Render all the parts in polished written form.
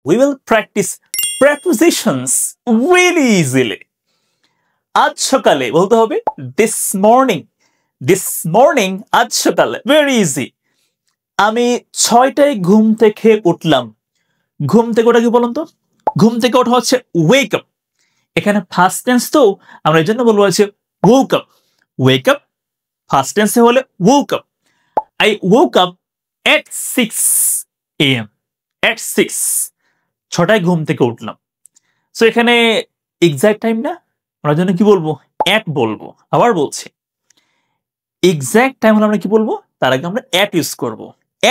we will practice prepositions really easily. আজ সকালে বলতে হবে this morning আজ সকালে, very easy. আমি 6টায় ঘুম থেকে উঠলাম। ঘুম থেকে ওঠা কি বলুন তো? ঘুম থেকে ওঠা হচ্ছে wake up। এখানে ফার্স্ট টেন্স তো আমরা এজন্য বলবো হচ্ছে woke up। wake up first টেন্সে হলে woke up। I woke up at 6 a.m. at 6 6টায় ঘুম থেকে উঠলাম। সো এখানে এক্সাক্ট টাইম না, আমরা জন্য কি বলবো? at বলবো। আবার বলছি, এক্সাক্ট টাইম হলে আমরা কি বলবো? তার আগে আমরা at ইউজ করব।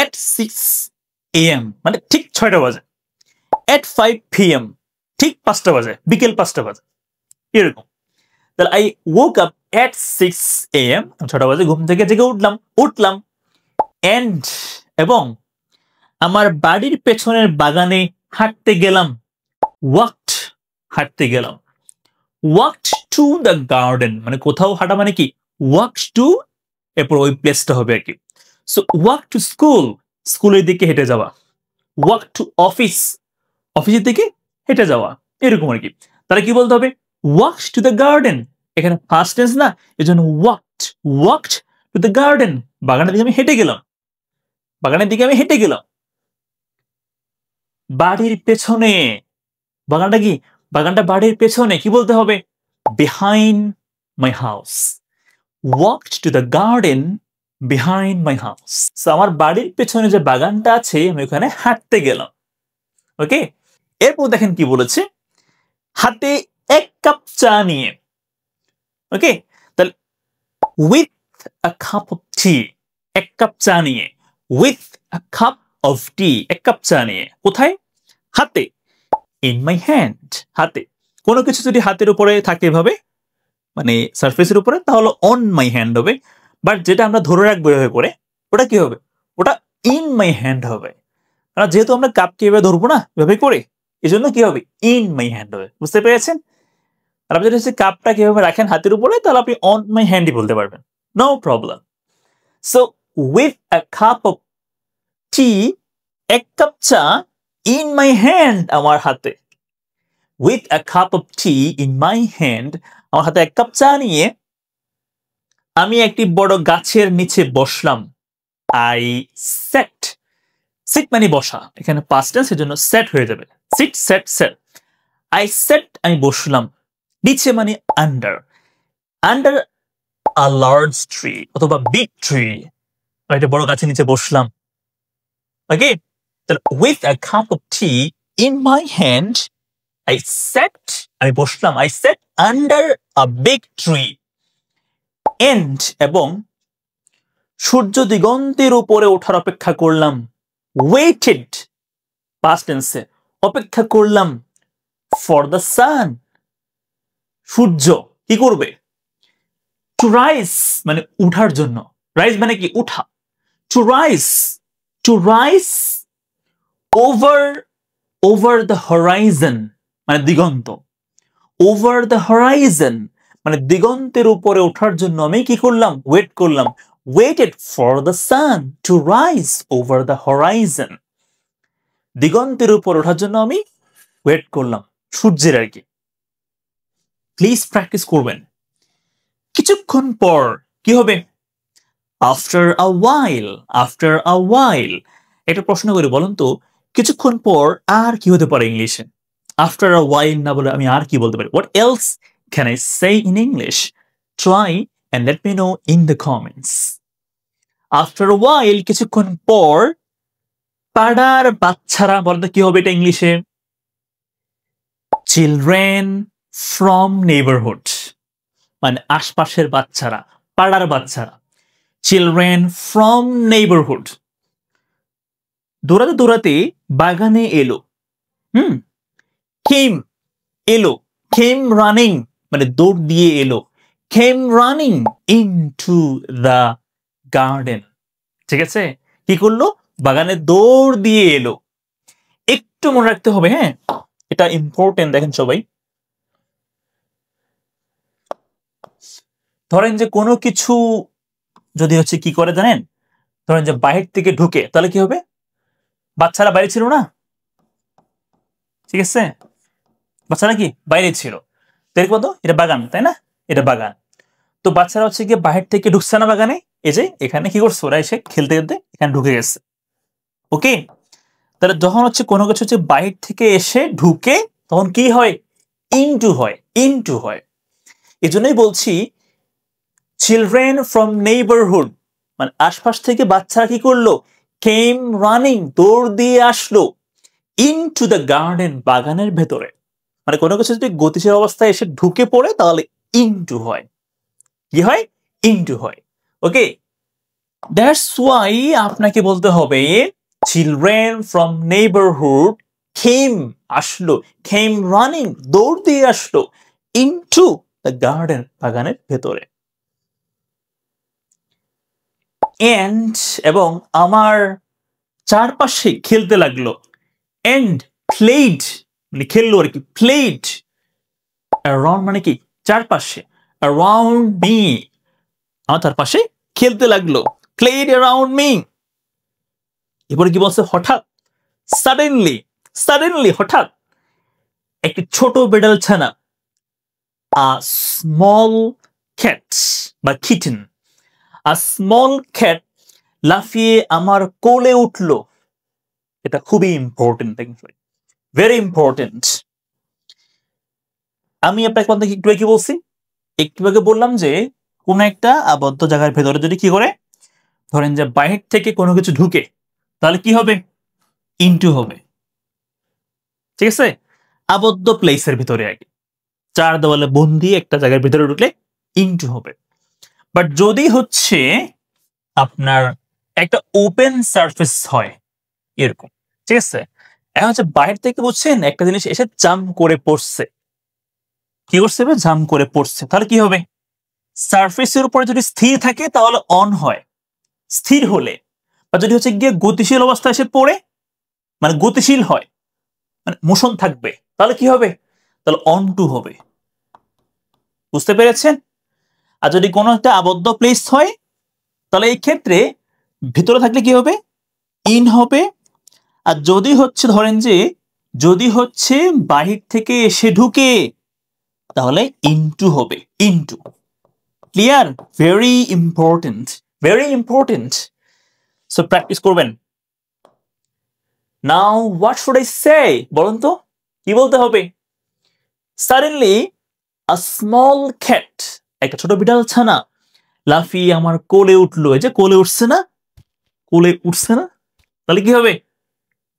at 6 a.m. মানে ঠিক 6টা বাজে। at 5 p.m. ঠিক 5টা বাজে, বিকেল 5টা বাজে, এরকম। তাহলে I woke up at 6 a.m. 6টা বাজে ঘুম থেকে জেগে উঠলাম and এবং আমার বাড়ির পেছনের বাগানে হাঁটতে গেলাম। walked হাঁটতে গেলাম। walked to the garden মানে কোথাও হাঁটা মানে কি? walked to এরপর ওই প্লেসটা হবে আর কি। সো walk to school স্কুলের দিকে হেঁটে যাওয়া। walk to office অফিসের দিকে হেঁটে যাওয়া, এরকম আর কি। তাহলে কি বলতে হবে? walked to the garden। এখানে ফার্স্ট টেন্স না, এজন্য walked to the garden বাগানের দিকে আমি হেঁটে গেলাম। বাগানের দিকে আমি হেঁটে গেলাম। বাড়ির পেছনে, বাগানটা কি? বাগানটা বাড়ির পেছনে, কি বলতে হবে? behind my house walked to the garden behind my house। So আমার বাড়ির পেছনে যে বাগানটা আছে আমি ওখানে হাঁটতে গেলাম। ওকে, এরপর দেখেন কি বলেছে, হাতে 1 কাপ চা নিয়ে। ওকে, তাহলে with a cup of tea 1 কাপ চা নিয়ে, with a cup of tea 1 কাপ চা নিয়ে। কোথায়? হাতে, in my hand হাতে। কোনো কিছু যদি হাতের উপরে থাকে এভাবে মানে সারফেসের উপরে তাহলে on my hand হবে, বাট যেটা আমরা ধরে রাখবো এভাবে করে ওটা কি হবে? ওটা in my hand হবে। কারণ যেহেতু আমরা কাপকে এভাবে ধরবো না এভাবে করে, এজন্য কি হবে? in my hand হবে। বুঝতে পেরেছেন? আর আপনি যদি কাপটা কিভাবে রাখেন হাতের উপরে তাহলে আপনি on my hand বলতে পারবেন, no problem. So with a cup of tea 1 কাপ চা in my hand আমার হাতে। with a cup of tea in my hand আমার হাতে 1 কাপ চা নিয়ে আমি একটি বড় গাছের নিচে বসলাম। I sat sit মানে বসা, এখানে past tense এর জন্য sat হয়ে যাবে। sit sat sat I sat আমি বসলাম। নিচে মানে under a large tree অথবা big tree, একটা বড় গাছের নিচে বসলাম। ওকে, তাহলে with a cup of tea in my hand I sat আমি বসলাম। I sat under a big tree and এবং সূর্য দিগন্তের উপরে ওঠার অপেক্ষা করলাম। waited past tense অপেক্ষা করলাম for the sun সূর্য কি করবে? to rise মানে উঠার জন্য। rise মানে কি? উঠা। to rise over the horizon মানে দিগন্ত। over the horizon মানে দিগন্তের উপরে ওঠার জন্য আমি কি করলাম? ওয়েট করলাম। waited for the sun to rise over the horizon দিগন্তের উপর ওঠার জন্য আমি ওয়েট করলাম, সূর্যের আর কি। প্লিজ প্র্যাকটিস করবেন। কিছুক্ষণ পর কি হবে? after a while একটা প্রশ্ন করি, বলুন তো কিছুক্ষণ পর আর কি হতে পারে ইংলিশে? after a while না বলে আমি আর কি বলতে পারি? what else can I say in English? try and let me know in the comments. after a while কিছুক্ষণ পর পাড়ার বাচ্চারা, বলতে কি হবে এটা ইংলিশে? children from neighborhood মানে আশপাশের বাচ্চারা, পাড়ার বাচ্চারা। children from neighborhood দৌড়াতে দৌড়াতে বাগানে এলো। came এলো, came running মানে দৌড় দিয়ে এলো। came running into the garden ঠিক আছে, কি করলো? বাগানে দৌড় দিয়ে এলো। একটু মনে রাখতে হবে, হ্যাঁ এটা ইম্পর্টেন্ট। দেখেন সবাই, ধরেন যে কোনো কিছু যদি হচ্ছে কি করে জানেন, ধরেন যে বাহির থেকে ঢুকে, তাহলে কি হবে? বাচ্চারা বাইরে ছিল না, ঠিক আছে, বাচ্চারা কি বাইরে ছিল, দেখবো তো এটা বাগান, তাই না? এটা বাগান। তো বাচ্চারা হচ্ছে গিয়ে বাহির থেকে ঢুকছে না বাগানে, এই যে এখানে কি করছে, ওরা এসে খেলতে খেলতে এখানে ঢুকে গেছে। ওকে, তাহলে যখন হচ্ছে কোনো কিছু হচ্ছে বাহির থেকে এসে ঢুকে তখন কি হয়, ইনটু হয়, ইনটু হয়। এই জন্যই বলছি চিলড্রেন ফ্রম নেইবারহুড, মানে আশপাশ থেকে বাচ্চারা কি করলো, কেম রানিং, দৌড় দিয়ে আসলো, ইনটু দ্য গার্ডেন, বাগানের ভেতরে। মানে কোনো কিছু যদি গতিশীল অবস্থায় এসে ঢুকে পড়ে তাহলে ইনটু হয়, কি হয়, ইনটু হয়। ওকে, দ্যাটস ওয়াই আপনাকে বলতে হবে চিলড্রেন ফ্রম নেইবারহুড কেম, আসলো, কেম রানিং, দৌড় দিয়ে আসলো, ইনটু দ্য গার্ডেন, বাগানের ভেতরে। এন্ড, এবং আমার চারপাশে খেলতে লাগলো, এন্ড প্লেড মানে খেললো আর কি, প্লেড অ্যারাউন্ড মানে কি চারপাশে, অ্যারাউন্ড মি, আমার চারপাশে খেলতে লাগলো, প্লেড অ্যারাউন্ড মি। এরপরে কি বলছে, হঠাৎ, সাডেনলি, সাডেনলি হঠাৎ একটি ছোট বেড়াল ছানা, আ স্মল ক্যাট বা কিটেন, আ স্মল ক্যাট লাফিয়ে আমার কোলে উঠলো। এটা খুবই ইম্পর্টেন্ট, ভেরি ইম্পর্টেন্ট। আমি আপনাকে একটু আগে বলছি, একটু আগে বললাম যে কোন একটা আবদ্ধ জায়গার ভেতরে যদি কি করে, ধরেন যে বাহির থেকে কোনো কিছু ঢুকে তাহলে কি হবে, ইনটু হবে। ঠিক আছে, আবদ্ধ প্লেসের ভিতরে আগে, চার দেওয়ালে বন্দি একটা জায়গার ভিতরে ঢুকলে ইনটু হবে। বাট যদি হচ্ছে আপনার একটা ওপেন সারফেস হয় এরকম, ঠিক আছে, এখন হচ্ছে বাইরে থেকে বুঝছেন একটা জিনিস এসে জাম্প করে পড়ছে, কি করছে, জাম্প করে পড়ছে, তাহলে কি হবে, সারফেসের উপরে যদি স্থির থাকে তাহলে অন হয়, স্থির হলে, বা যদি হচ্ছে গিয়ে গতিশীল অবস্থায় এসে পড়ে মানে গতিশীল হয়, মানে মোশন থাকবে, তাহলে কি হবে, তাহলে অন টু হবে। বুঝতে পেরেছেন? আর যদি কোনো একটা আবদ্ধ প্লেস হয় তাহলে এই ক্ষেত্রে ভিতরে থাকলে কি হবে, ইন হবে। আর যদি হচ্ছে ধরেন যে যদি হচ্ছে বাহির থেকে এসে ঢুকে তাহলে ইনটু হবে, into. Clear? Very important, very important. So practice করবেন। Now what should I say, বলুন তো কি বলতে হবে। সাডেনলি আ স্মল ক্যাট, একটা ছোট বিড়াল ছানা লাফিয়ে আমার কোলে উঠলো। এই যে কোলে উঠছে না, কোলে উঠছে না, তাহলে কি হবে,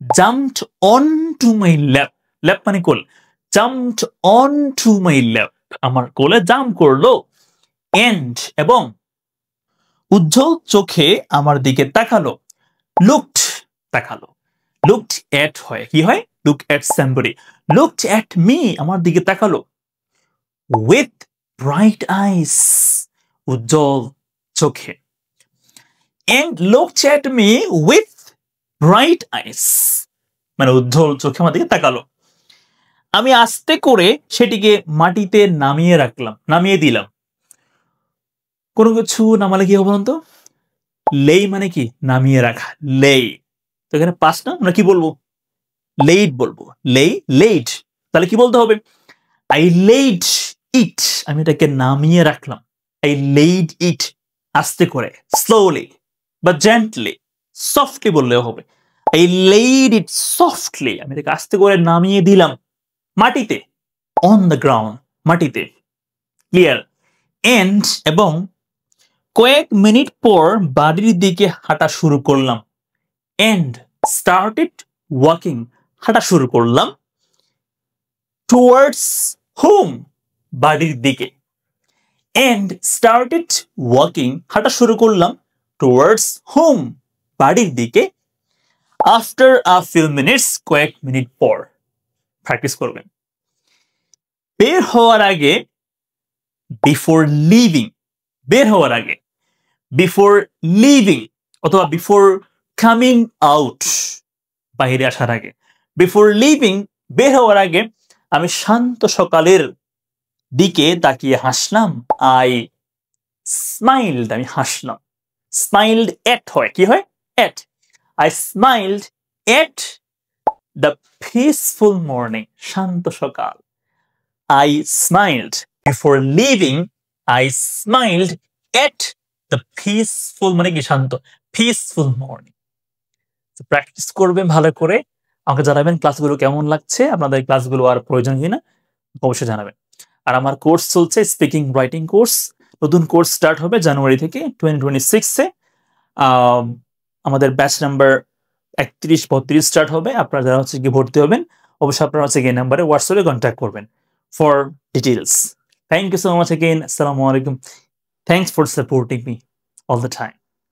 jumped onto my lap, lap মানে কোল, jumped onto my lap, আমার কোলে জাম্প করলো। and, এবং উজ্জ্বল চোখে আমার দিকে তাকালো, looked, তাকালো, looked at হয়, কি হয়, look at somebody, looked at me, আমার দিকে তাকালো, with bright eyes, উজ্জ্বল চোখে, and looked at me with bright eyes, মানে উজ্জ্বল চোখে আমার দিকে তাকালো। আমি আস্তে করে সেটিকে মাটিতে নামিয়ে রাখলাম, নামিয়ে দিলাম। কোনো কিছু নামালে কি হবে বলুন তো, লেই মানে কি, নামিয়ে রাখা, লেই। তো এখানে পাস না, আমরা কি বলবো, লেইড বলবো, লেই, লেইড। তাহলে কি বলতে হবে, আই লেইড ইট, আমি এটাকে নামিয়ে রাখলাম, আই লেইড ইট, আস্তে করে, স্লোলি বা জেন্টলি, সফটলি বললেও হবে, আই লেইড ইট সফটলি, আমি এটাকে আস্তে করে নামিয়ে দিলাম মাটিতে, অন দ্য গ্রাউন্ড, মাটিতে। ক্লিয়ার? এন্ড, এবং কয়েক মিনিট পর বাড়ির দিকে হাঁটা শুরু করলাম, এন্ড স্টার্টেড ওয়াকিং, হাঁটা শুরু করলাম, টুয়ার্ডস হোম, বাড়ির দিকে, এন্ড স্টার্টেড ওয়াকিং, হাঁটা শুরু করলাম, টুয়ার্ডস হোম, বাড়ির দিকে, আফটার আ ফিউ মিনিটস, কয়েক মিনিট পর। প্র্যাকটিস করবেন। বের হওয়ার আগে, বিফোর লিভিং, বের হওয়ার আগে, বিফোর লিভিং, অথবা বিফোর কামিং আউট, বাইরে আসার আগে, বিফোর লিভিং, বের হওয়ার আগে আমি শান্ত সকালের দিকে তাকিয়ে হাসলাম, আই স্মাইলড, আমি হাসলাম, স্মাইলড এট হয়, কি হয়, at, I smiled at the peaceful morning, শান্ত সকাল। I smiled before leaving. I smiled at the peaceful মানে কি শান্ত, peaceful morning. তো প্র্যাকটিস করবেন ভালো করে, আমাকে জানাবেন ক্লাসগুলো কেমন লাগছে, আপনাদের ক্লাসগুলো আর প্রয়োজন কিনা অবশ্যই জানাবেন। আর আমার কোর্স চলছে স্পিকিং রাইটিং কোর্স, নতুন কোর্স স্টার্ট হবে জানুয়ারি থেকে 2026-এ। আমাদের ব্যাচ নাম্বার 31-32 স্টার্ট হবে। আপনারা যারা হচ্ছে গিয়ে ভর্তি হবেন অবশ্যই আপনারা হচ্ছে গিয়ে নাম্বারে হোয়াটসঅ্যাপে কন্ট্যাক্ট করবেন for details. Thank you so much again. আসসালামু আলাইকুম। Thanks for supporting me all the time.